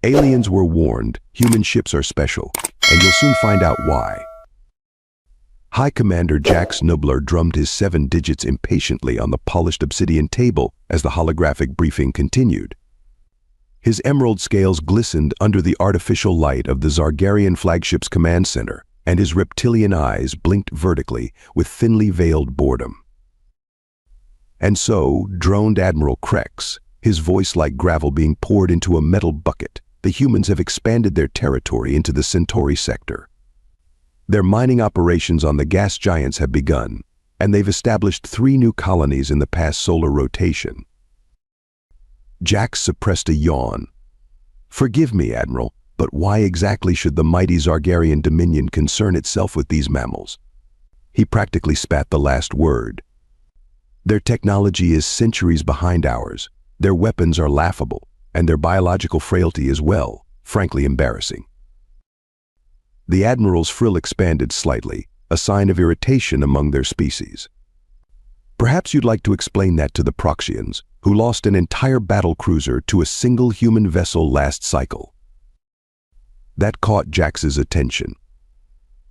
Aliens were warned, human ships are special, and you'll soon find out why. High Commander Jax Nubler drummed his 7 digits impatiently on the polished obsidian table as the holographic briefing continued. His emerald scales glistened under the artificial light of the Zargarian flagship's command center, and his reptilian eyes blinked vertically with thinly veiled boredom. And so, droned Admiral Krex, his voice like gravel being poured into a metal bucket, the humans have expanded their territory into the Centauri sector. Their mining operations on the gas giants have begun, and they've established 3 new colonies in the past solar rotation. Jax suppressed a yawn. Forgive me, Admiral, but why exactly should the mighty Zargarian Dominion concern itself with these mammals? He practically spat the last word. Their technology is centuries behind ours, their weapons are laughable, and their biological frailty is, well, frankly embarrassing. The Admiral's frill expanded slightly, a sign of irritation among their species. Perhaps you'd like to explain that to the Proxians, who lost an entire battle cruiser to a single human vessel last cycle. That caught Jax's attention.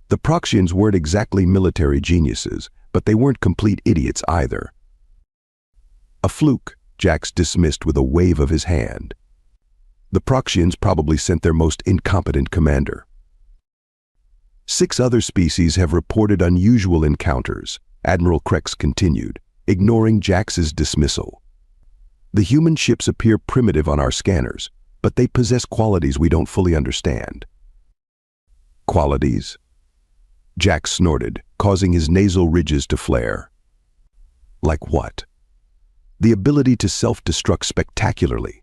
The Proxians weren't exactly military geniuses, but they weren't complete idiots either. A fluke, Jax dismissed with a wave of his hand. The Proxians probably sent their most incompetent commander. 6 other species have reported unusual encounters, Admiral Krex continued, ignoring Jax's dismissal. The human ships appear primitive on our scanners, but they possess qualities we don't fully understand. Qualities? Jax snorted, causing his nasal ridges to flare. Like what? The ability to self-destruct spectacularly.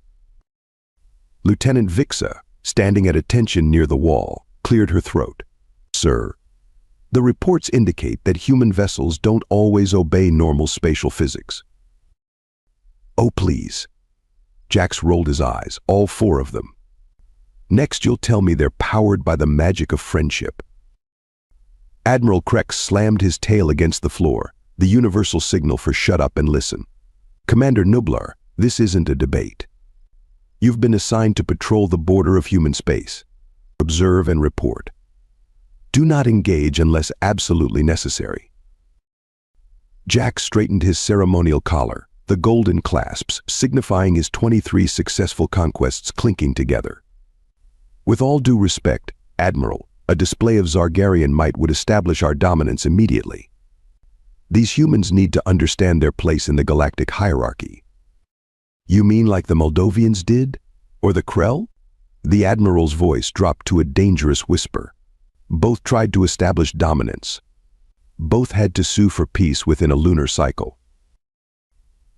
Lieutenant Vixa, standing at attention near the wall, cleared her throat. Sir, the reports indicate that human vessels don't always obey normal spatial physics. Oh, please. Jax rolled his eyes, all 4 of them. Next you'll tell me they're powered by the magic of friendship. Admiral Krex slammed his tail against the floor, the universal signal for shut up and listen. Commander Nublar, this isn't a debate. You've been assigned to patrol the border of human space. Observe and report. Do not engage unless absolutely necessary. Jax straightened his ceremonial collar, the golden clasps signifying his 23 successful conquests clinking together. With all due respect, Admiral, a display of Zargarian might would establish our dominance immediately. These humans need to understand their place in the galactic hierarchy. You mean like the Moldovians did? Or the Krell? The Admiral's voice dropped to a dangerous whisper. Both tried to establish dominance. Both had to sue for peace within a lunar cycle.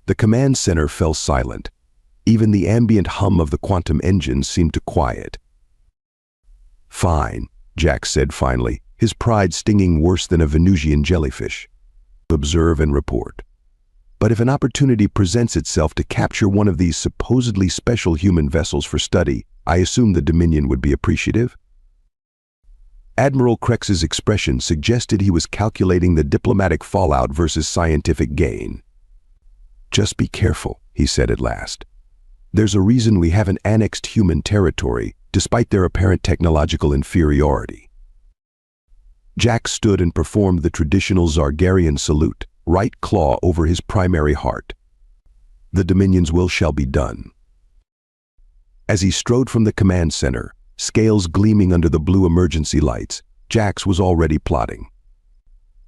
The command center fell silent. Even the ambient hum of the quantum engines seemed to quiet. Fine, Jax said finally, his pride stinging worse than a Venusian jellyfish. Observe and report. But if an opportunity presents itself to capture one of these supposedly special human vessels for study, I assume the Dominion would be appreciative? Admiral Krex's expression suggested he was calculating the diplomatic fallout versus scientific gain. Just be careful, he said at last. There's a reason we haven't annexed human territory, despite their apparent technological inferiority. Jax stood and performed the traditional Zargarian salute, right claw over his primary heart. The Dominion's will shall be done. As he strode from the command center, scales gleaming under the blue emergency lights, Jax was already plotting.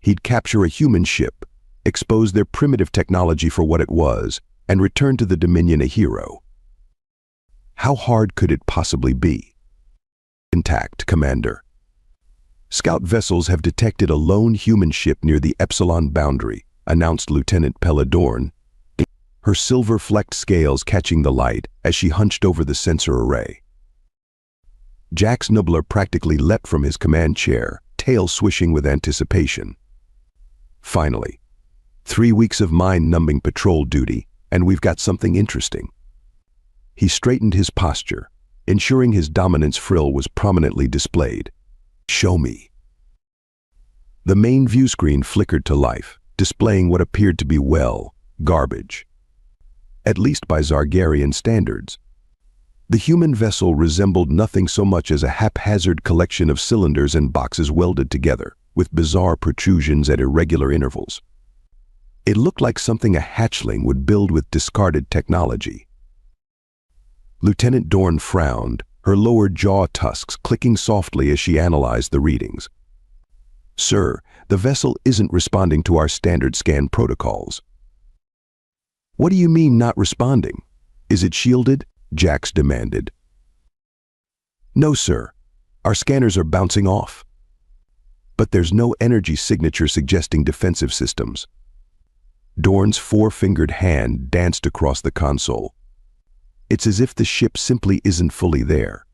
He'd capture a human ship, expose their primitive technology for what it was, and return to the Dominion a hero. How hard could it possibly be? Intact, Commander. Scout vessels have detected a lone human ship near the Epsilon boundary, announced Lieutenant Peladorn, her silver-flecked scales catching the light as she hunched over the sensor array. Jax Nubler practically leapt from his command chair, tail swishing with anticipation. Finally, 3 weeks of mind-numbing patrol duty, and we've got something interesting. He straightened his posture, ensuring his dominance frill was prominently displayed. Show me. The main view screen flickered to life, displaying what appeared to be, well, garbage. At least by Zargarian standards. The human vessel resembled nothing so much as a haphazard collection of cylinders and boxes welded together, with bizarre protrusions at irregular intervals. It looked like something a hatchling would build with discarded technology. Lieutenant Dorn frowned, her lower jaw tusks clicking softly as she analyzed the readings. "Sir, the vessel isn't responding to our standard scan protocols." "What do you mean not responding? Is it shielded?" Jax demanded. "No, sir. Our scanners are bouncing off." "But there's no energy signature suggesting defensive systems." Dorn's four-fingered hand danced across the console. "It's as if the ship simply isn't fully there."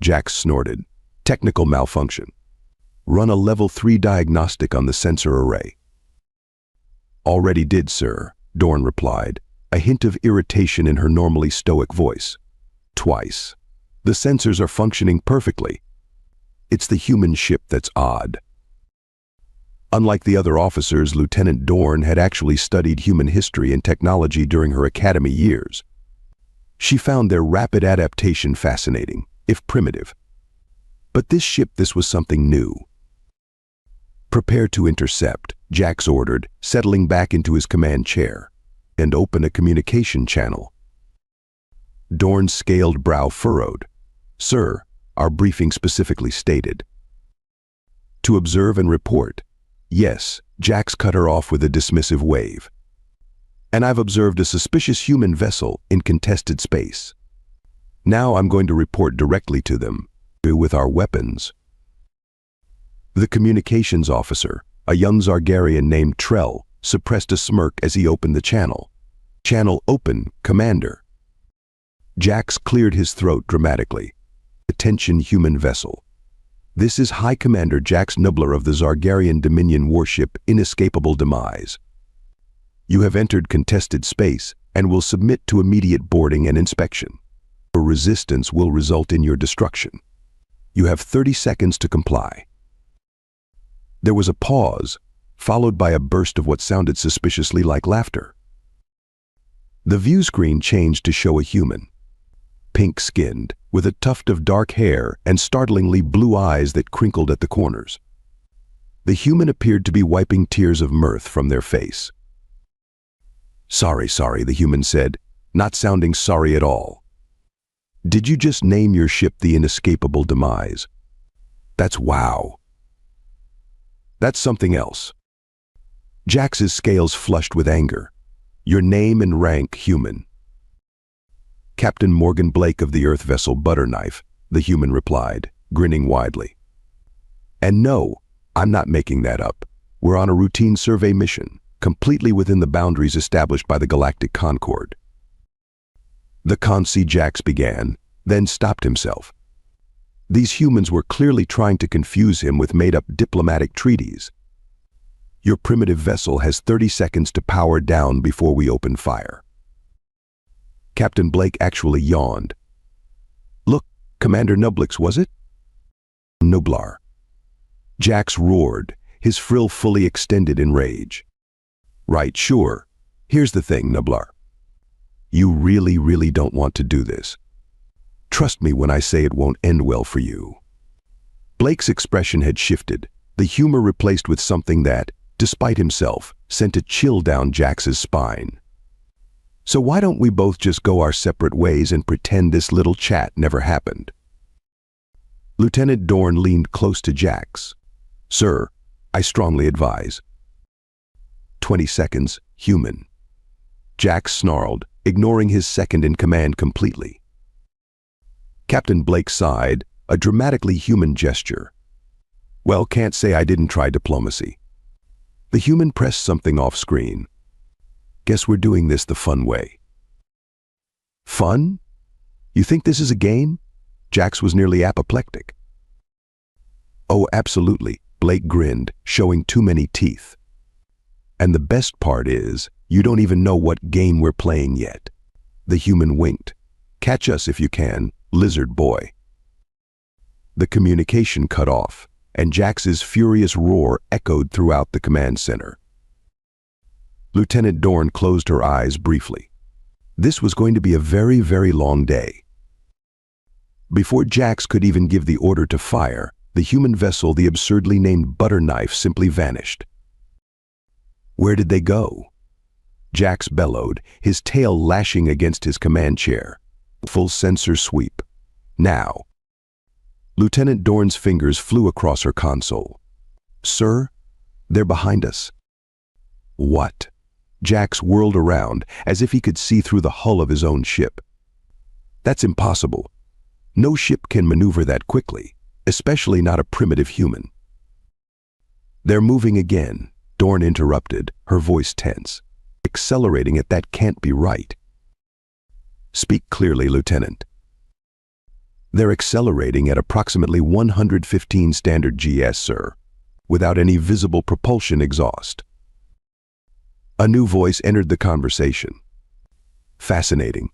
Jax snorted. "Technical malfunction. Run a level 3 diagnostic on the sensor array." "Already did, sir," Dorn replied, a hint of irritation in her normally stoic voice. "Twice. The sensors are functioning perfectly. It's the human ship that's odd." Unlike the other officers, Lieutenant Dorn had actually studied human history and technology during her academy years. She found their rapid adaptation fascinating, if primitive. But this was something new. "Prepare to intercept," Jax ordered, settling back into his command chair, "and open a communication channel." Dorn's scaled brow furrowed. "Sir, our briefing specifically stated." "To observe and report." "Yes," Jax cut her off with a dismissive wave. "And I've observed a suspicious human vessel in contested space. Now I'm going to report directly to them, with our weapons." The communications officer, a young Zargarian named Trell, suppressed a smirk as he opened the channel. "Channel open, Commander." Jax cleared his throat dramatically. "Attention, human vessel. This is High Commander Jax Nubler of the Zargarian Dominion warship Inescapable Demise. You have entered contested space and will submit to immediate boarding and inspection. Your resistance will result in your destruction. You have 30 seconds to comply." There was a pause, followed by a burst of what sounded suspiciously like laughter. The view screen changed to show a human. Pink-skinned, with a tuft of dark hair and startlingly blue eyes that crinkled at the corners. The human appeared to be wiping tears of mirth from their face. Sorry, the human said, not sounding sorry at all. "Did you just name your ship the Inescapable Demise? That's wow. That's something else." Jax's scales flushed with anger. "Your name and rank, human." "Captain Morgan Blake of the Earth vessel Butterknife," the human replied, grinning widely. "And no, I'm not making that up. We're on a routine survey mission, completely within the boundaries established by the Galactic Concord." The Consi Jax began, then stopped himself. These humans were clearly trying to confuse him with made-up diplomatic treaties. "Your primitive vessel has 30 seconds to power down before we open fire." Captain Blake actually yawned. "Look, Commander Nublix, was it?" "Nublar." Jax roared, his frill fully extended in rage. "Right, sure. Here's the thing, Nublar. You really don't want to do this. Trust me when I say it won't end well for you." Blake's expression had shifted, the humor replaced with something that, despite himself, sent a chill down Jax's spine. "So why don't we both just go our separate ways and pretend this little chat never happened?" Lieutenant Dorn leaned close to Jax. "Sir, I strongly advise." 20 seconds, human. Jax snarled, ignoring his second-in-command completely. Captain Blake sighed, a dramatically human gesture. "Well, can't say I didn't try diplomacy." The human pressed something off-screen. "Guess we're doing this the fun way." "Fun? You think this is a game?" Jax was nearly apoplectic. "Oh, absolutely," Blake grinned, showing too many teeth. "And the best part is, you don't even know what game we're playing yet." The human winked. "Catch us if you can, lizard boy." The communication cut off, and Jax's furious roar echoed throughout the command center. Lieutenant Dorn closed her eyes briefly. This was going to be a very long day. Before Jax could even give the order to fire, the human vessel, the absurdly named Butter Knife, simply vanished. Where did they go? Jax bellowed, his tail lashing against his command chair. Full sensor sweep. Now. Lieutenant Dorn's fingers flew across her console. Sir, they're behind us. What? Jax whirled around, as if he could see through the hull of his own ship. That's impossible. No ship can maneuver that quickly, especially not a primitive human. They're moving again, Dorn interrupted, her voice tense. Accelerating at that can't be right. Speak clearly, Lieutenant. They're accelerating at approximately 115 standard GS, sir, without any visible propulsion exhaust. A new voice entered the conversation. Fascinating.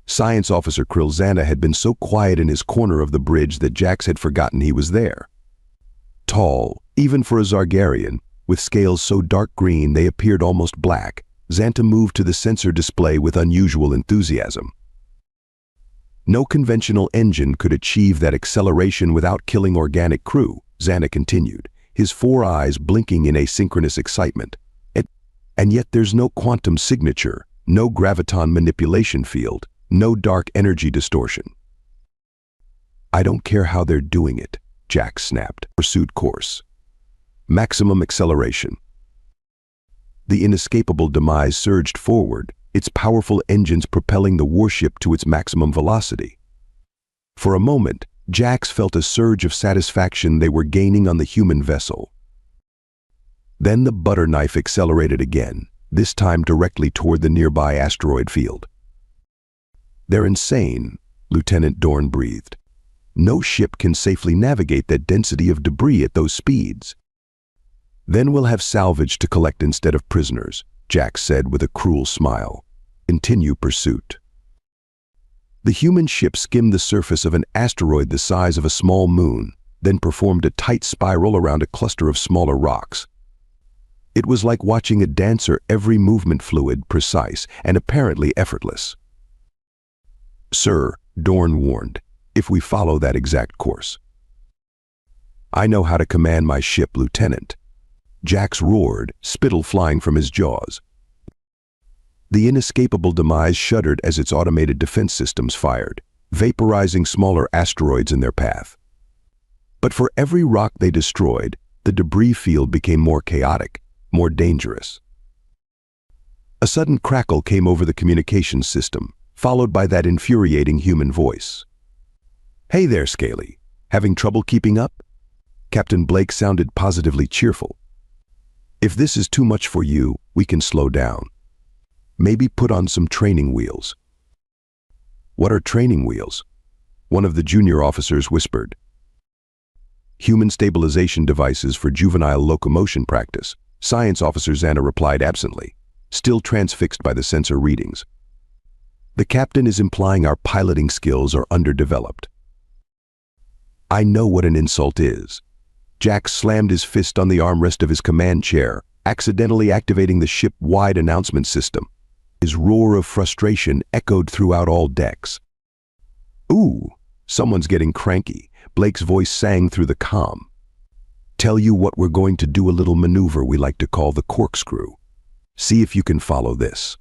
Science Officer Krilzana had been so quiet in his corner of the bridge that Jax had forgotten he was there. Tall, even for a Zargarian, with scales so dark green they appeared almost black, Xanta moved to the sensor display with unusual enthusiasm. No conventional engine could achieve that acceleration without killing organic crew, Xanta continued, his 4 eyes blinking in asynchronous excitement. And yet there's no quantum signature, no graviton manipulation field, no dark energy distortion. I don't care how they're doing it, Jax snapped. Pursued course. Maximum acceleration. The inescapable demise surged forward, its powerful engines propelling the warship to its maximum velocity. For a moment, Jax felt a surge of satisfaction they were gaining on the human vessel. Then the Butter Knife accelerated again, this time directly toward the nearby asteroid field. They're insane, Lieutenant Dorn breathed. No ship can safely navigate that density of debris at those speeds. Then we'll have salvage to collect instead of prisoners, Jax said with a cruel smile. Continue pursuit. The human ship skimmed the surface of an asteroid the size of a small moon, then performed a tight spiral around a cluster of smaller rocks. It was like watching a dancer, every movement fluid, precise, and apparently effortless. Sir, Dorn warned, if we follow that exact course. I know how to command my ship, Lieutenant. Jax roared, spittle flying from his jaws. The inescapable demise shuddered as its automated defense systems fired, vaporizing smaller asteroids in their path. But for every rock they destroyed, the debris field became more chaotic, more dangerous. A sudden crackle came over the communications system, followed by that infuriating human voice. Hey there, Scaly. Having trouble keeping up? Captain Blake sounded positively cheerful. If this is too much for you, we can slow down. Maybe put on some training wheels. What are training wheels? One of the junior officers whispered. Human stabilization devices for juvenile locomotion practice, Science Officer Xanta replied absently, still transfixed by the sensor readings. The captain is implying our piloting skills are underdeveloped. I know what an insult is. Jax slammed his fist on the armrest of his command chair, accidentally activating the ship-wide announcement system. His roar of frustration echoed throughout all decks. Ooh, someone's getting cranky, Blake's voice sang through the comm. Tell you what, we're going to do a little maneuver we like to call the corkscrew. See if you can follow this.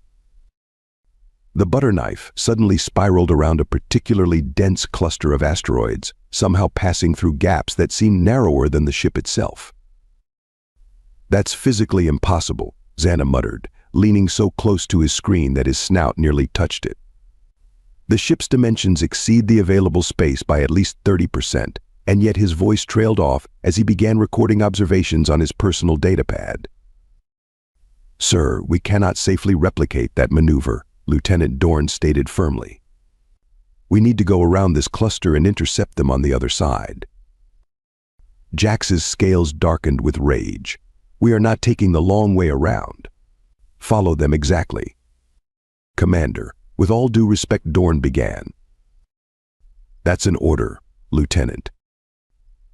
The Butter Knife suddenly spiraled around a particularly dense cluster of asteroids, somehow passing through gaps that seemed narrower than the ship itself. That's physically impossible, Xanta muttered, leaning so close to his screen that his snout nearly touched it. The ship's dimensions exceed the available space by at least 30%, and yet his voice trailed off as he began recording observations on his personal datapad. Sir, we cannot safely replicate that maneuver, Lieutenant Dorn stated firmly. We need to go around this cluster and intercept them on the other side. Jax's scales darkened with rage. We are not taking the long way around. Follow them exactly. Commander, with all due respect, Dorn began. That's an order, Lieutenant.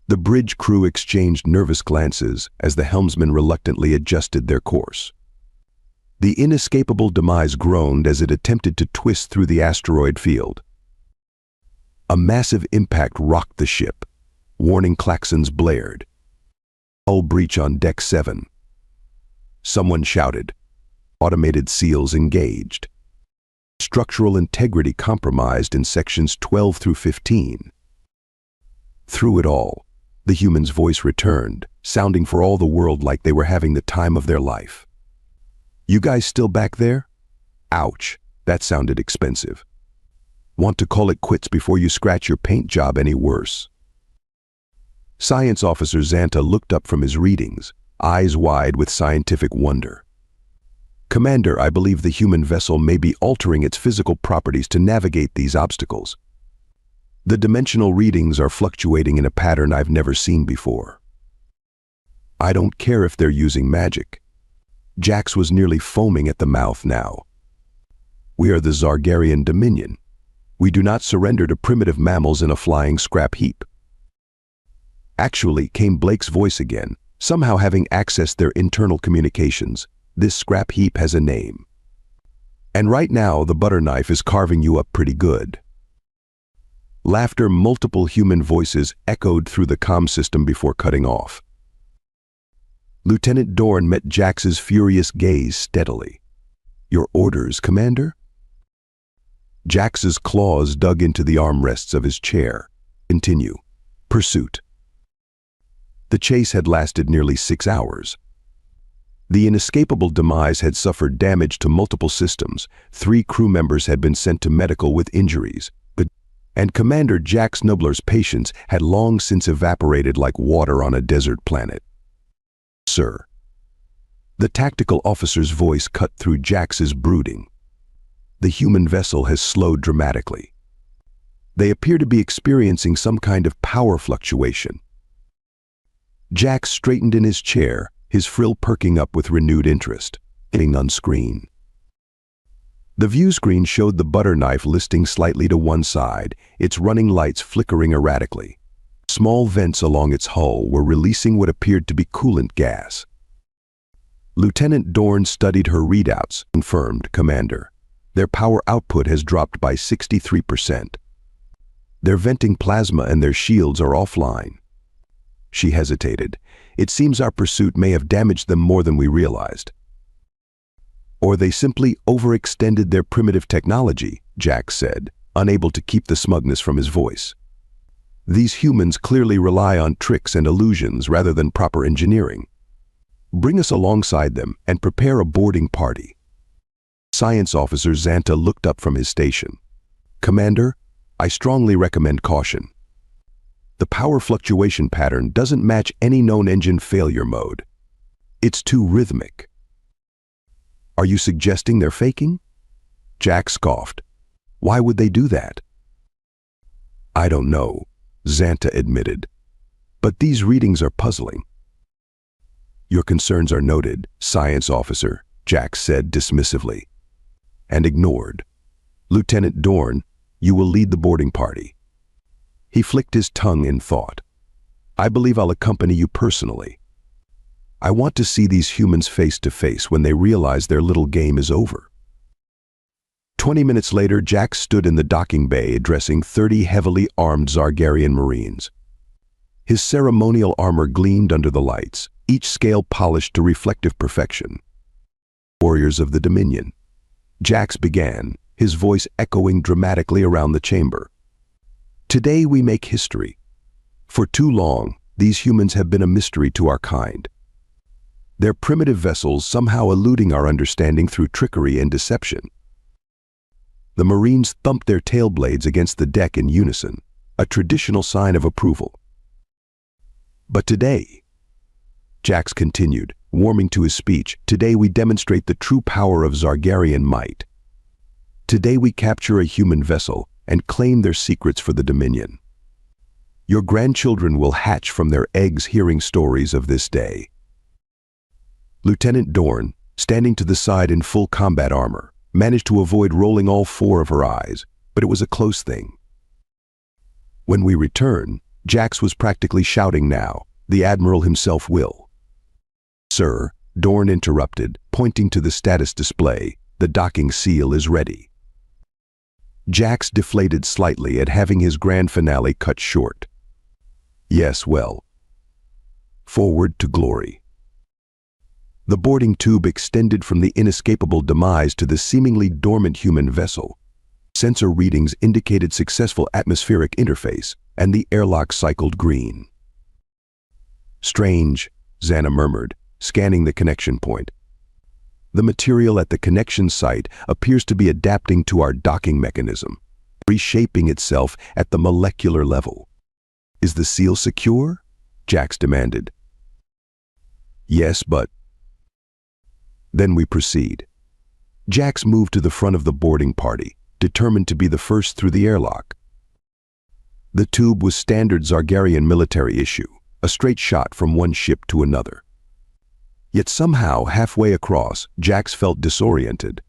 The bridge crew exchanged nervous glances as the helmsman reluctantly adjusted their course. The inescapable demise groaned as it attempted to twist through the asteroid field. A massive impact rocked the ship. Warning klaxons blared. Hull breach on Deck 7. Someone shouted. Automated seals engaged. Structural integrity compromised in sections 12 through 15. Through it all, the human's voice returned, sounding for all the world like they were having the time of their life. "You guys still back there? Ouch, that sounded expensive. Want to call it quits before you scratch your paint job any worse?" Science Officer Xanta looked up from his readings, eyes wide with scientific wonder. "Commander, I believe the human vessel may be altering its physical properties to navigate these obstacles. The dimensional readings are fluctuating in a pattern I've never seen before." "I don't care if they're using magic." Jax was nearly foaming at the mouth now. "We are the Zargarian Dominion. We do not surrender to primitive mammals in a flying scrap heap." Actually, came Blake's voice again, somehow having accessed their internal communications. "This scrap heap has a name. And right now, the butter knife is carving you up pretty good." Laughter, multiple human voices echoed through the comm system before cutting off. Lieutenant Dorn met Jax's furious gaze steadily. "Your orders, Commander?" Jax's claws dug into the armrests of his chair. "Continue. Pursuit." The chase had lasted nearly 6 hours. The inescapable demise had suffered damage to multiple systems. 3 crew members had been sent to medical with injuries, and Commander Jax Nubler's patience had long since evaporated like water on a desert planet. "Sir." The tactical officer's voice cut through Jax's brooding. "The human vessel has slowed dramatically. They appear to be experiencing some kind of power fluctuation." Jax straightened in his chair, his frill perking up with renewed interest. Hitting on screen. The view screen showed the butter knife listing slightly to one side, its running lights flickering erratically. Small vents along its hull were releasing what appeared to be coolant gas. Lieutenant Dorn studied her readouts. "Confirmed, Commander. Their power output has dropped by 63%. They're venting plasma and their shields are offline." She hesitated. "It seems our pursuit may have damaged them more than we realized." "Or they simply overextended their primitive technology," Jax said, unable to keep the smugness from his voice. "These humans clearly rely on tricks and illusions rather than proper engineering. Bring us alongside them and prepare a boarding party." Science Officer Xanta looked up from his station. "Commander, I strongly recommend caution. The power fluctuation pattern doesn't match any known engine failure mode. It's too rhythmic." "Are you suggesting they're faking?" Jax scoffed. "Why would they do that?" "I don't know," Xanta admitted. "But these readings are puzzling." "Your concerns are noted, Science Officer," Jax said dismissively. And ignored. "Lieutenant Dorn, you will lead the boarding party." He flicked his tongue in thought. "I believe I'll accompany you personally. I want to see these humans face to face when they realize their little game is over." 20 minutes later, Jax stood in the docking bay addressing 30 heavily armed Zargarian Marines. His ceremonial armor gleamed under the lights, each scale polished to reflective perfection. "Warriors of the Dominion," Jax began, his voice echoing dramatically around the chamber. "Today we make history. For too long, these humans have been a mystery to our kind. Their primitive vessels somehow eluding our understanding through trickery and deception." The Marines thumped their tail blades against the deck in unison, a traditional sign of approval. "But today," Jax continued, warming to his speech, "today we demonstrate the true power of Zargarian might. Today we capture a human vessel and claim their secrets for the Dominion. Your grandchildren will hatch from their eggs hearing stories of this day." Lieutenant Dorn, standing to the side in full combat armor, managed to avoid rolling all 4 of her eyes, but it was a close thing. "When we return," Jax was practically shouting now, "the Admiral himself will." "Sir," Dorn interrupted, pointing to the status display, "the docking seal is ready." Jax deflated slightly at having his grand finale cut short. Yes, well. Forward to glory. The boarding tube extended from the inescapable demise to the seemingly dormant human vessel. Sensor readings indicated successful atmospheric interface, and the airlock cycled green. Strange, Xana murmured, scanning the connection point. The material at the connection site appears to be adapting to our docking mechanism, reshaping itself at the molecular level. Is the seal secure? Jax demanded. Yes, but... Then we proceed. Jax moved to the front of the boarding party, determined to be the first through the airlock. The tube was standard Zargarian military issue, a straight shot from one ship to another. Yet somehow, halfway across, Jax felt disoriented.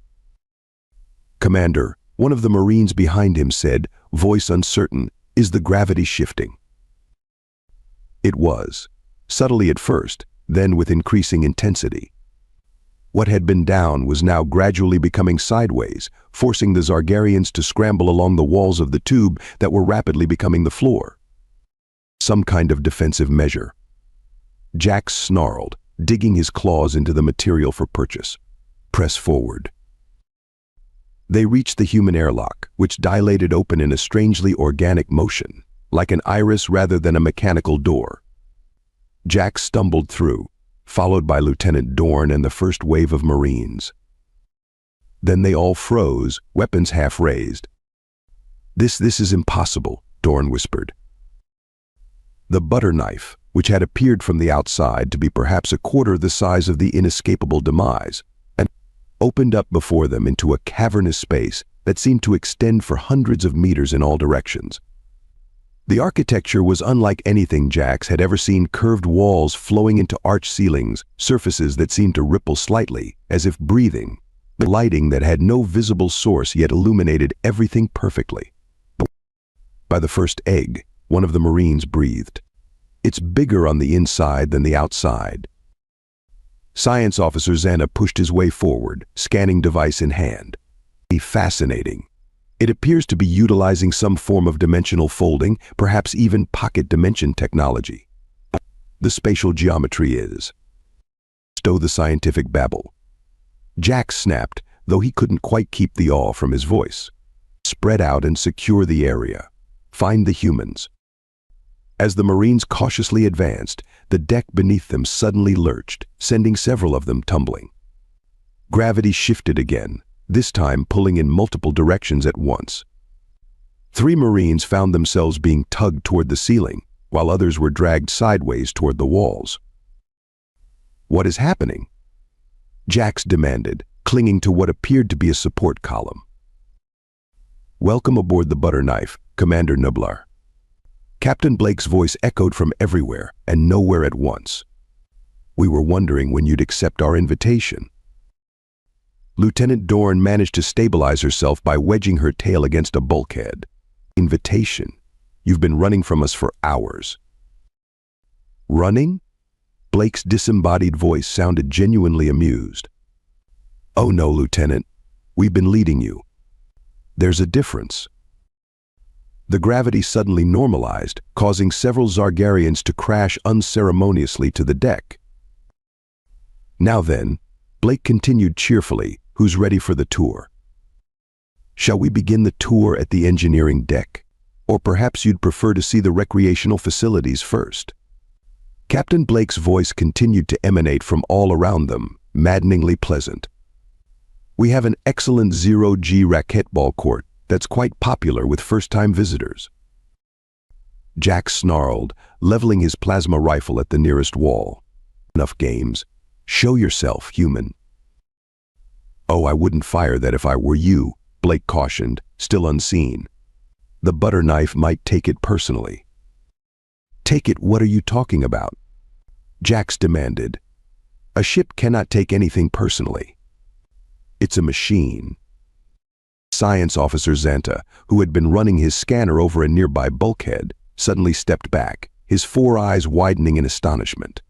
Commander, one of the Marines behind him said, voice uncertain, is the gravity shifting? It was, subtly at first, then with increasing intensity. What had been down was now gradually becoming sideways, forcing the Zargarians to scramble along the walls of the tube that were rapidly becoming the floor. Some kind of defensive measure. Jax snarled, digging his claws into the material for purchase. Press forward. They reached the human airlock, which dilated open in a strangely organic motion, like an iris rather than a mechanical door. Jax stumbled through, followed by Lieutenant Dorn and the first wave of Marines. Then they all froze, weapons half raised. This is impossible, Dorn whispered. The butter knife, which had appeared from the outside to be perhaps a quarter the size of the inescapable demise, and opened up before them into a cavernous space that seemed to extend for hundreds of meters in all directions. The architecture was unlike anything Jax had ever seen: curved walls flowing into arched ceilings, surfaces that seemed to ripple slightly, as if breathing, lighting that had no visible source yet illuminated everything perfectly. By the first egg, one of the Marines breathed. It's bigger on the inside than the outside. Science Officer Xana pushed his way forward, scanning device in hand. Fascinating. It appears to be utilizing some form of dimensional folding, perhaps even pocket dimension technology. The spatial geometry is... Stow the scientific babble. Jax snapped, though he couldn't quite keep the awe from his voice. Spread out and secure the area. Find the humans. As the Marines cautiously advanced, the deck beneath them suddenly lurched, sending several of them tumbling. Gravity shifted again, this time pulling in multiple directions at once. 3 Marines found themselves being tugged toward the ceiling, while others were dragged sideways toward the walls. What is happening? Jax demanded, clinging to what appeared to be a support column. Welcome aboard the butter knife, Commander Nublar. Captain Blake's voice echoed from everywhere and nowhere at once. We were wondering when you'd accept our invitation. Lieutenant Dorn managed to stabilize herself by wedging her tail against a bulkhead. Invitation? You've been running from us for hours. Running? Blake's disembodied voice sounded genuinely amused. Oh no, Lieutenant. We've been leading you. There's a difference. The gravity suddenly normalized, causing several Zargarians to crash unceremoniously to the deck. Now then, Blake continued cheerfully, who's ready for the tour? Shall we begin the tour at the engineering deck? Or perhaps you'd prefer to see the recreational facilities first? Captain Blake's voice continued to emanate from all around them, maddeningly pleasant. We have an excellent zero-G racquetball court that's quite popular with first-time visitors. Jax snarled, leveling his plasma rifle at the nearest wall. Enough games. Show yourself, human. Oh, I wouldn't fire that if I were you, Blake cautioned, still unseen. The butter knife might take it personally. Take it? What are you talking about? Jax demanded. A ship cannot take anything personally. It's a machine. Science Officer Xanta, who had been running his scanner over a nearby bulkhead, suddenly stepped back, his 4 eyes widening in astonishment.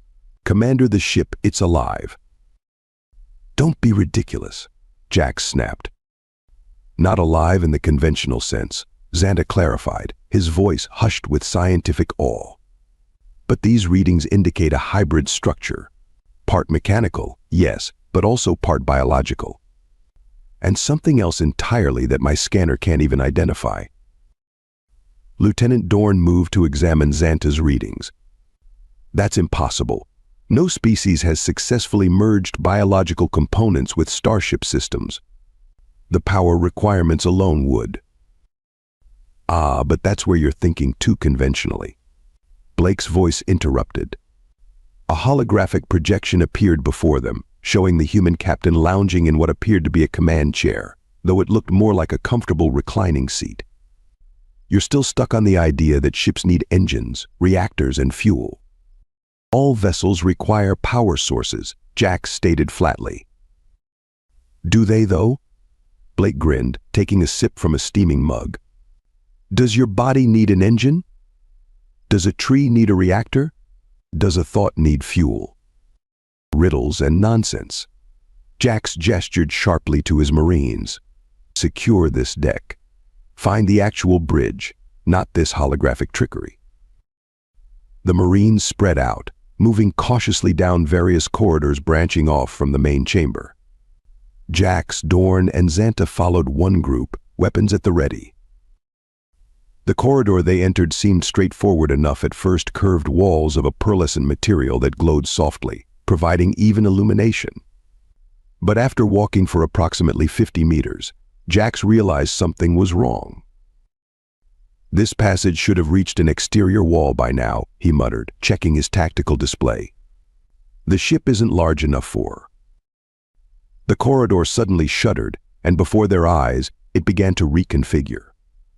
Commander, the ship, it's alive. Don't be ridiculous, Jax snapped. Not alive in the conventional sense, Xanta clarified, his voice hushed with scientific awe. But these readings indicate a hybrid structure. Part mechanical, yes, but also part biological. And something else entirely that my scanner can't even identify. Lieutenant Dorn moved to examine Xanta's readings. That's impossible. No species has successfully merged biological components with starship systems. The power requirements alone would. Ah, but that's where you're thinking too conventionally. Blake's voice interrupted. A holographic projection appeared before them, showing the human captain lounging in what appeared to be a command chair, though it looked more like a comfortable reclining seat. You're still stuck on the idea that ships need engines, reactors, and fuel. All vessels require power sources, Jax stated flatly. Do they, though? Blake grinned, taking a sip from a steaming mug. Does your body need an engine? Does a tree need a reactor? Does a thought need fuel? Riddles and nonsense. Jax gestured sharply to his Marines. Secure this deck. Find the actual bridge, not this holographic trickery. The Marines spread out, moving cautiously down various corridors branching off from the main chamber. Jax, Dorn, and Xanta followed one group, weapons at the ready. The corridor they entered seemed straightforward enough at first, curved walls of a pearlescent material that glowed softly, providing even illumination. But after walking for approximately 50 meters, Jax realized something was wrong. This passage should have reached an exterior wall by now, he muttered, checking his tactical display. The ship isn't large enough for. The corridor suddenly shuddered, and before their eyes, it began to reconfigure.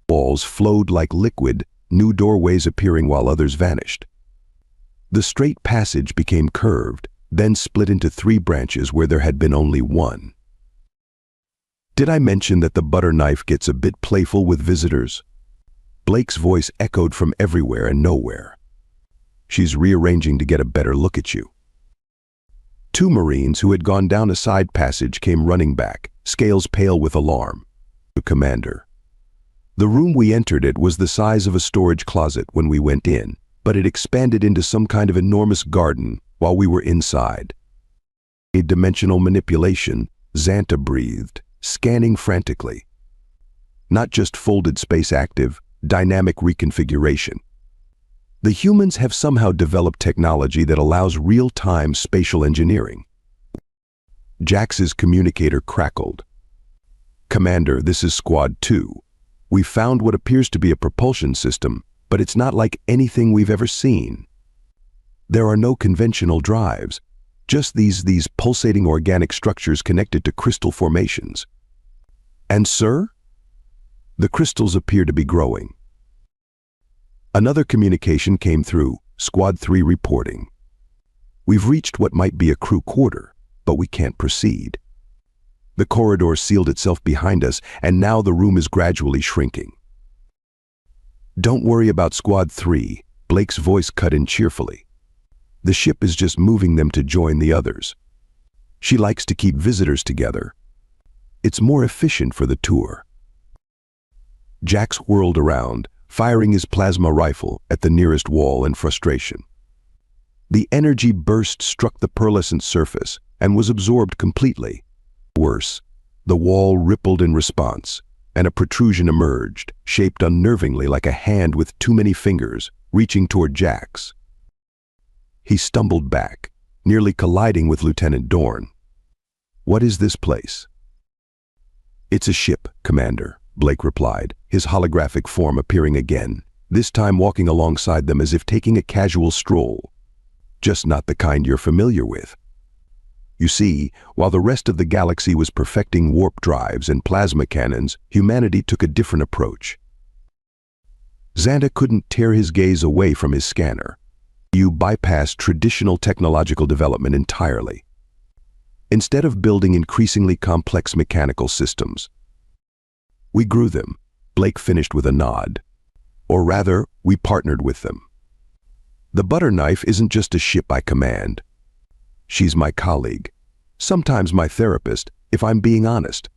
Walls flowed like liquid, new doorways appearing while others vanished. The straight passage became curved, then split into 3 branches where there had been only one. Did I mention that the butter knife gets a bit playful with visitors? Blake's voice echoed from everywhere and nowhere. She's rearranging to get a better look at you. 2 Marines who had gone down a side passage came running back, scales pale with alarm. Commander. The room we entered it was the size of a storage closet when we went in, but it expanded into some kind of enormous garden while we were inside. A dimensional manipulation, Xanta breathed, scanning frantically. Not just folded space active, dynamic reconfiguration. The humans have somehow developed technology that allows real-time spatial engineering. Jax's communicator crackled. Commander, this is Squad 2. We found what appears to be a propulsion system, but it's not like anything we've ever seen. There are no conventional drives, just these pulsating organic structures connected to crystal formations. And sir? The crystals appear to be growing. Another communication came through, Squad 3 reporting. We've reached what might be a crew quarter, but we can't proceed. The corridor sealed itself behind us, and now the room is gradually shrinking. Don't worry about Squad 3, Blake's voice cut in cheerfully. The ship is just moving them to join the others. She likes to keep visitors together. It's more efficient for the tour. Jax whirled around, firing his plasma rifle at the nearest wall in frustration. The energy burst struck the pearlescent surface and was absorbed completely. Worse, the wall rippled in response, and a protrusion emerged, shaped unnervingly like a hand with too many fingers, reaching toward Jax. He stumbled back, nearly colliding with Lieutenant Dorn. What is this place? It's a ship, Commander, Blake replied, his holographic form appearing again, this time walking alongside them as if taking a casual stroll. Just not the kind you're familiar with. You see, while the rest of the galaxy was perfecting warp drives and plasma cannons, humanity took a different approach. Xanta couldn't tear his gaze away from his scanner. You bypassed traditional technological development entirely. Instead of building increasingly complex mechanical systems, we grew them, Blake finished with a nod. Or rather, we partnered with them. The butter knife isn't just a ship I command. She's my colleague, sometimes my therapist, if I'm being honest.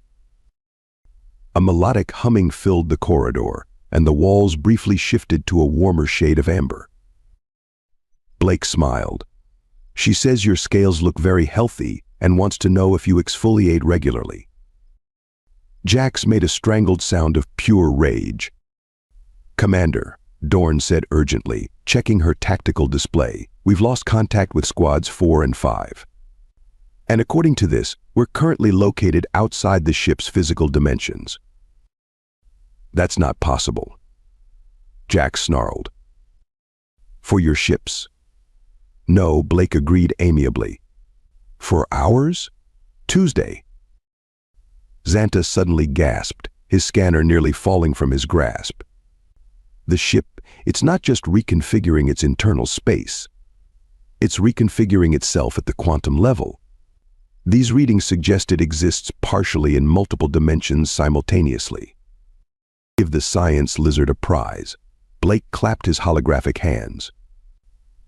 A melodic humming filled the corridor, and the walls briefly shifted to a warmer shade of amber. Blake smiled. She says your scales look very healthy and wants to know if you exfoliate regularly. Jax made a strangled sound of pure rage. Commander, Dorn said urgently, checking her tactical display, we've lost contact with squads 4 and 5. And according to this, we're currently located outside the ship's physical dimensions. That's not possible. Jax snarled. For your ships? No, Blake agreed amiably. For ours? Tuesday. Xanta suddenly gasped, his scanner nearly falling from his grasp. The ship, it's not just reconfiguring its internal space. It's reconfiguring itself at the quantum level. These readings suggest it exists partially in multiple dimensions simultaneously. Give the science lizard a prize. Blake clapped his holographic hands.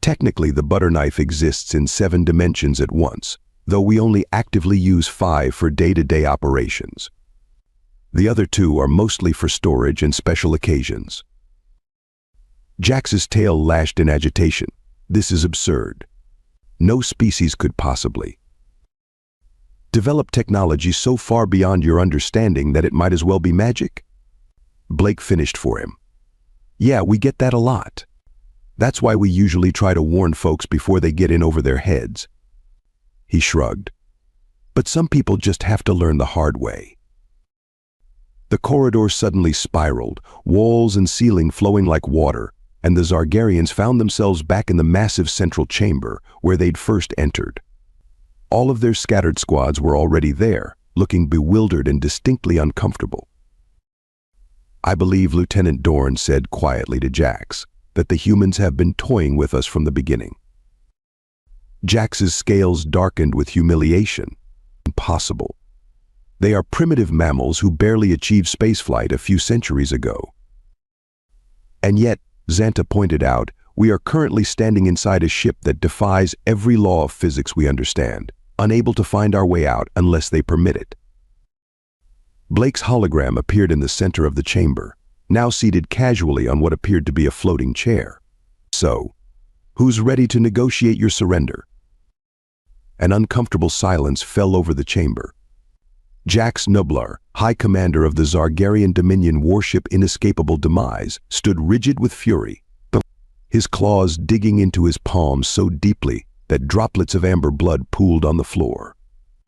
Technically, the butter knife exists in 7 dimensions at once, though we only actively use 5 for day-to-day operations. The other 2 are mostly for storage and special occasions. Jax's tail lashed in agitation. This is absurd. No species could possibly develop technology so far beyond your understanding that it might as well be magic? Blake finished for him. Yeah, we get that a lot. That's why we usually try to warn folks before they get in over their heads. He shrugged. But some people just have to learn the hard way. The corridor suddenly spiraled, walls and ceiling flowing like water, and the Zargarians found themselves back in the massive central chamber where they'd first entered. All of their scattered squads were already there, looking bewildered and distinctly uncomfortable. I believe Lieutenant Dorn said quietly to Jax that the humans have been toying with us from the beginning. Jax's scales darkened with humiliation. Impossible. They are primitive mammals who barely achieved spaceflight a few centuries ago. And yet, Xanta pointed out, we are currently standing inside a ship that defies every law of physics we understand, unable to find our way out unless they permit it. Blake's hologram appeared in the center of the chamber, now seated casually on what appeared to be a floating chair. So, who's ready to negotiate your surrender? An uncomfortable silence fell over the chamber. Jax Nublar, High Commander of the Zargarian Dominion warship Inescapable Demise, stood rigid with fury, his claws digging into his palms so deeply that droplets of amber blood pooled on the floor.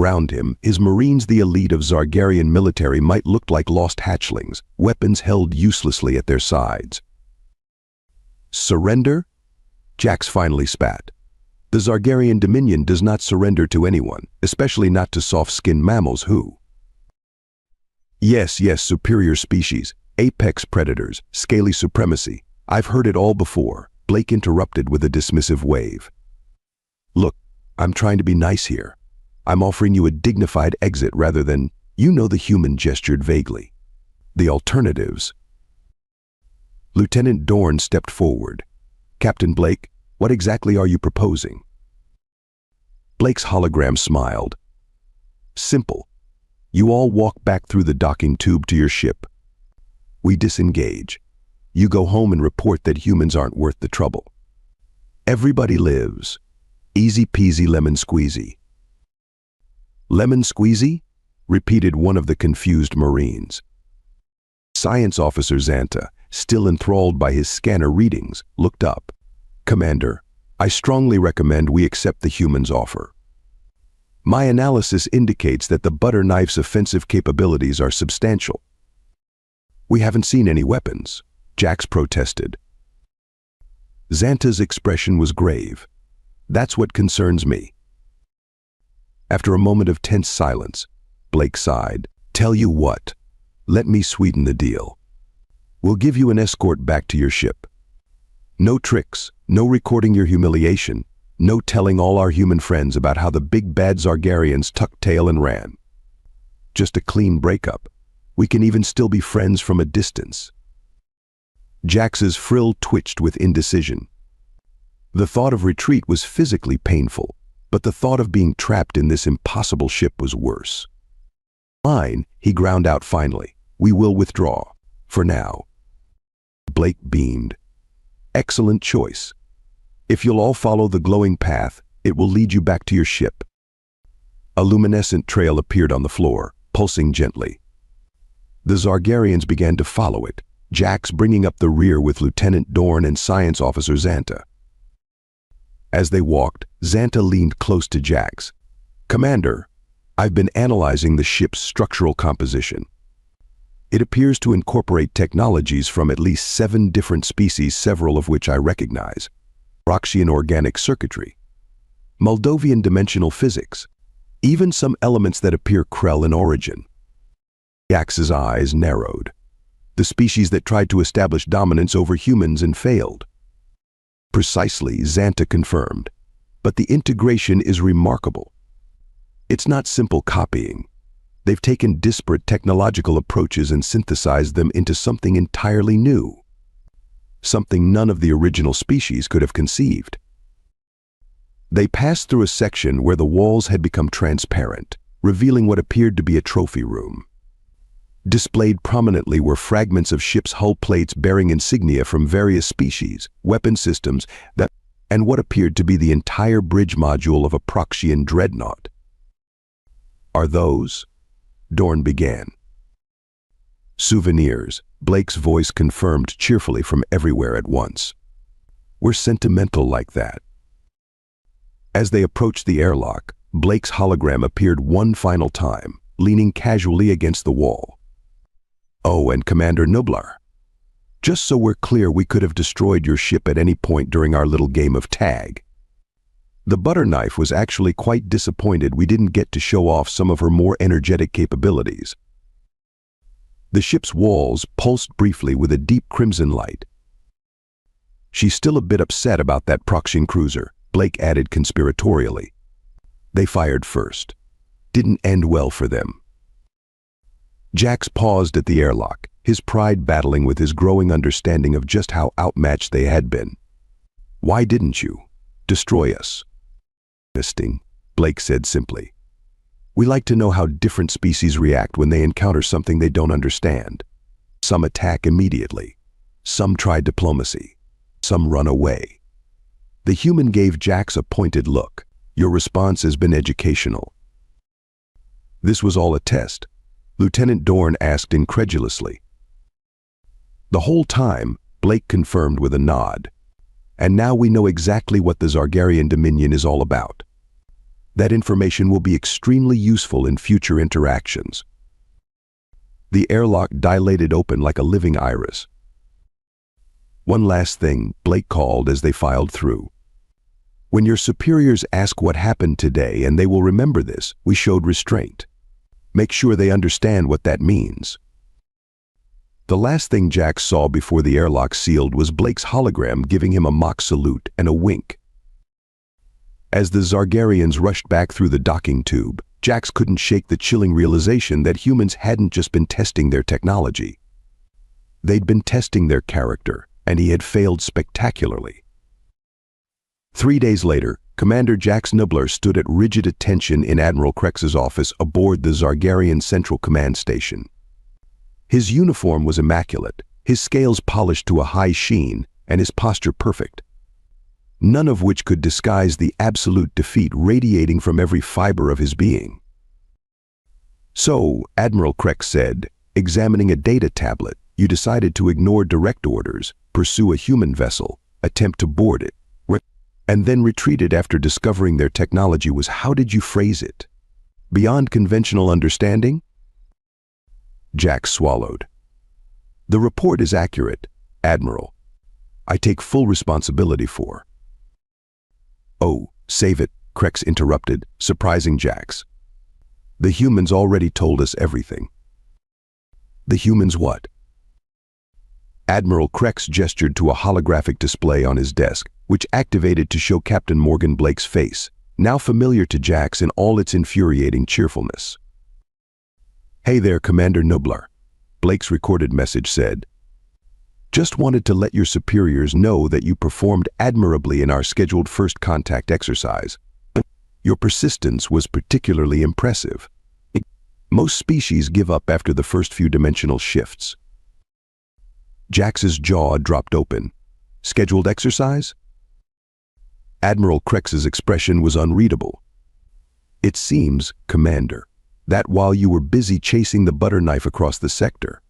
Around him, his Marines, the elite of Zargarian military, might look like lost hatchlings, weapons held uselessly at their sides. Surrender? Jax finally spat. The Zargarian Dominion does not surrender to anyone, especially not to soft-skinned mammals who. Yes, superior species, apex predators, scaly supremacy. I've heard it all before, Blake interrupted with a dismissive wave. Look, I'm trying to be nice here. I'm offering you a dignified exit rather than, the human gestured vaguely. The alternatives. Lieutenant Dorn stepped forward. Captain Blake, what exactly are you proposing? Blake's hologram smiled. Simple. You all walk back through the docking tube to your ship. We disengage. You go home and report that humans aren't worth the trouble. Everybody lives. Easy peasy lemon squeezy. Lemon squeezy? Repeated one of the confused Marines. Science Officer Xanta, still enthralled by his scanner readings, looked up. Commander, I strongly recommend we accept the humans' offer. My analysis indicates that the butter knife's offensive capabilities are substantial. We haven't seen any weapons, Jax protested. Xanta's expression was grave. That's what concerns me. After a moment of tense silence, Blake sighed. Tell you what, let me sweeten the deal. We'll give you an escort back to your ship. No tricks, no recording your humiliation, no telling all our human friends about how the big bad Zargarians tucked tail and ran. Just a clean breakup. We can even still be friends from a distance. Jax's frill twitched with indecision. The thought of retreat was physically painful, but the thought of being trapped in this impossible ship was worse. Fine, he ground out finally. We will withdraw. For now. Blake beamed. Excellent choice. If you'll all follow the glowing path, it will lead you back to your ship. A luminescent trail appeared on the floor, pulsing gently. The Zargarians began to follow it, Jax bringing up the rear with Lieutenant Dorn and Science Officer Xanta. As they walked, Xanta leaned close to Jax. Commander, I've been analyzing the ship's structural composition. It appears to incorporate technologies from at least 7 different species, several of which I recognize. Proxian organic circuitry, Moldovan dimensional physics, even some elements that appear Krell in origin. Jax's eyes narrowed. The species that tried to establish dominance over humans and failed. Precisely, Xanta confirmed. But the integration is remarkable. It's not simple copying. They've taken disparate technological approaches and synthesized them into something entirely new. Something none of the original species could have conceived. They passed through a section where the walls had become transparent, revealing what appeared to be a trophy room. Displayed prominently were fragments of ships' hull plates bearing insignia from various species, weapon systems, and what appeared to be the entire bridge module of a Proxian dreadnought. Are those? Dorn began. Souvenirs, Blake's voice confirmed cheerfully from everywhere at once. We're sentimental like that. As they approached the airlock, Blake's hologram appeared one final time, leaning casually against the wall. Oh, and Commander Nublar. Just so we're clear, we could have destroyed your ship at any point during our little game of tag. The butter knife was actually quite disappointed we didn't get to show off some of her more energetic capabilities. The ship's walls pulsed briefly with a deep crimson light. She's still a bit upset about that Proxian cruiser, Blake added conspiratorially. They fired first. Didn't end well for them. Jax paused at the airlock, his pride battling with his growing understanding of just how outmatched they had been. Why didn't you destroy us? Blake said simply. We like to know how different species react when they encounter something they don't understand. Some attack immediately. Some try diplomacy. Some run away. The human gave Jax a pointed look. Your response has been educational. This was all a test, Lieutenant Dorn asked incredulously. The whole time, Blake confirmed with a nod. And now we know exactly what the Zargarian Dominion is all about. That information will be extremely useful in future interactions. The airlock dilated open like a living iris. One last thing, Blake called as they filed through. When your superiors ask what happened today, and they will remember this, we showed restraint. Make sure they understand what that means. The last thing Jax saw before the airlock sealed was Blake's hologram giving him a mock salute and a wink. As the Zargarians rushed back through the docking tube, Jax couldn't shake the chilling realization that humans hadn't just been testing their technology. They'd been testing their character, and he had failed spectacularly. 3 days later, Commander Jax Nublar stood at rigid attention in Admiral Krex's office aboard the Zargarian Central Command Station. His uniform was immaculate, his scales polished to a high sheen, and his posture perfect. None of which could disguise the absolute defeat radiating from every fiber of his being. So, Admiral Krex said, examining a data tablet, you decided to ignore direct orders, pursue a human vessel, attempt to board it, and then retreated after discovering their technology was, how did you phrase it? Beyond conventional understanding? Jax swallowed. The report is accurate, Admiral. I take full responsibility for. Oh, save it, Krex interrupted, surprising Jax. The humans already told us everything. The humans what? Admiral Krex gestured to a holographic display on his desk, which activated to show Captain Morgan Blake's face, now familiar to Jax in all its infuriating cheerfulness. Hey there, Commander Nublar, Blake's recorded message said. Just wanted to let your superiors know that you performed admirably in our scheduled first contact exercise. Your persistence was particularly impressive. Most species give up after the first few dimensional shifts. Jax's jaw dropped open. Scheduled exercise? Admiral Krex's expression was unreadable. It seems, Commander, that while you were busy chasing the butter knife across the sector,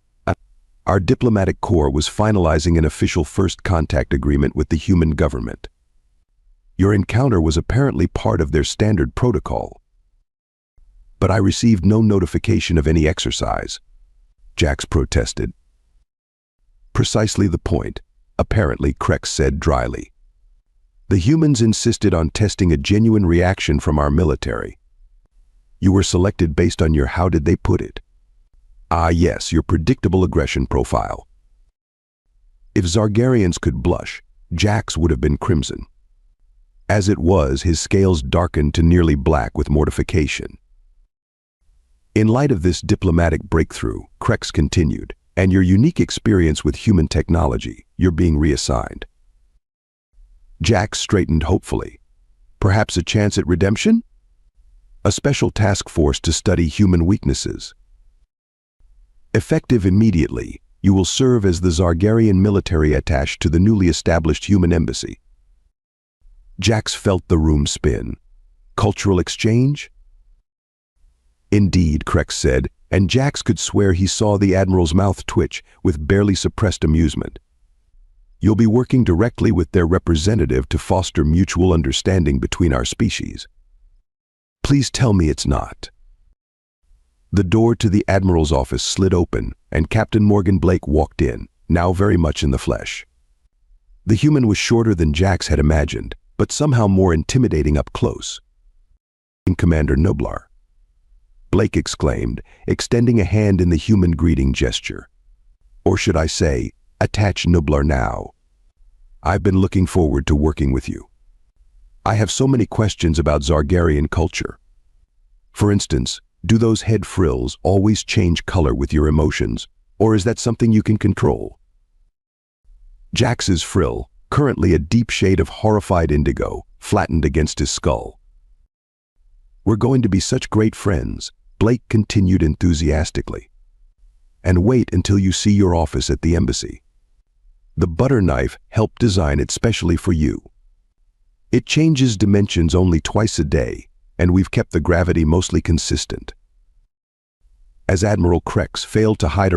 our diplomatic corps was finalizing an official first contact agreement with the human government. Your encounter was apparently part of their standard protocol. But I received no notification of any exercise, Jax protested. Precisely the point, apparently, Krex said dryly. The humans insisted on testing a genuine reaction from our military. You were selected based on your, how did they put it? Ah yes, your predictable aggression profile. If Zargarians could blush, Jax would have been crimson. As it was, his scales darkened to nearly black with mortification. In light of this diplomatic breakthrough, Krex continued, and your unique experience with human technology, you're being reassigned. Jax straightened hopefully. Perhaps a chance at redemption? A special task force to study human weaknesses. Effective immediately, you will serve as the Zargarian military attaché to the newly established human embassy. Jax felt the room spin. Cultural exchange? Indeed, Krex said, and Jax could swear he saw the Admiral's mouth twitch with barely suppressed amusement. You'll be working directly with their representative to foster mutual understanding between our species. Please tell me it's not. The door to the Admiral's office slid open, and Captain Morgan Blake walked in, now very much in the flesh. The human was shorter than Jax had imagined, but somehow more intimidating up close. Commander Noblar, Blake exclaimed, extending a hand in the human greeting gesture. Or should I say, attach Noblar now. I've been looking forward to working with you. I have so many questions about Zargarian culture. For instance, do those head frills always change color with your emotions, or is that something you can control? Jax's frill, currently a deep shade of horrified indigo, flattened against his skull. We're going to be such great friends, Blake continued enthusiastically. And wait until you see your office at the embassy. The butter knife helped design it specially for you. It changes dimensions only twice a day, and we've kept the gravity mostly consistent. As Admiral Krex failed to hide a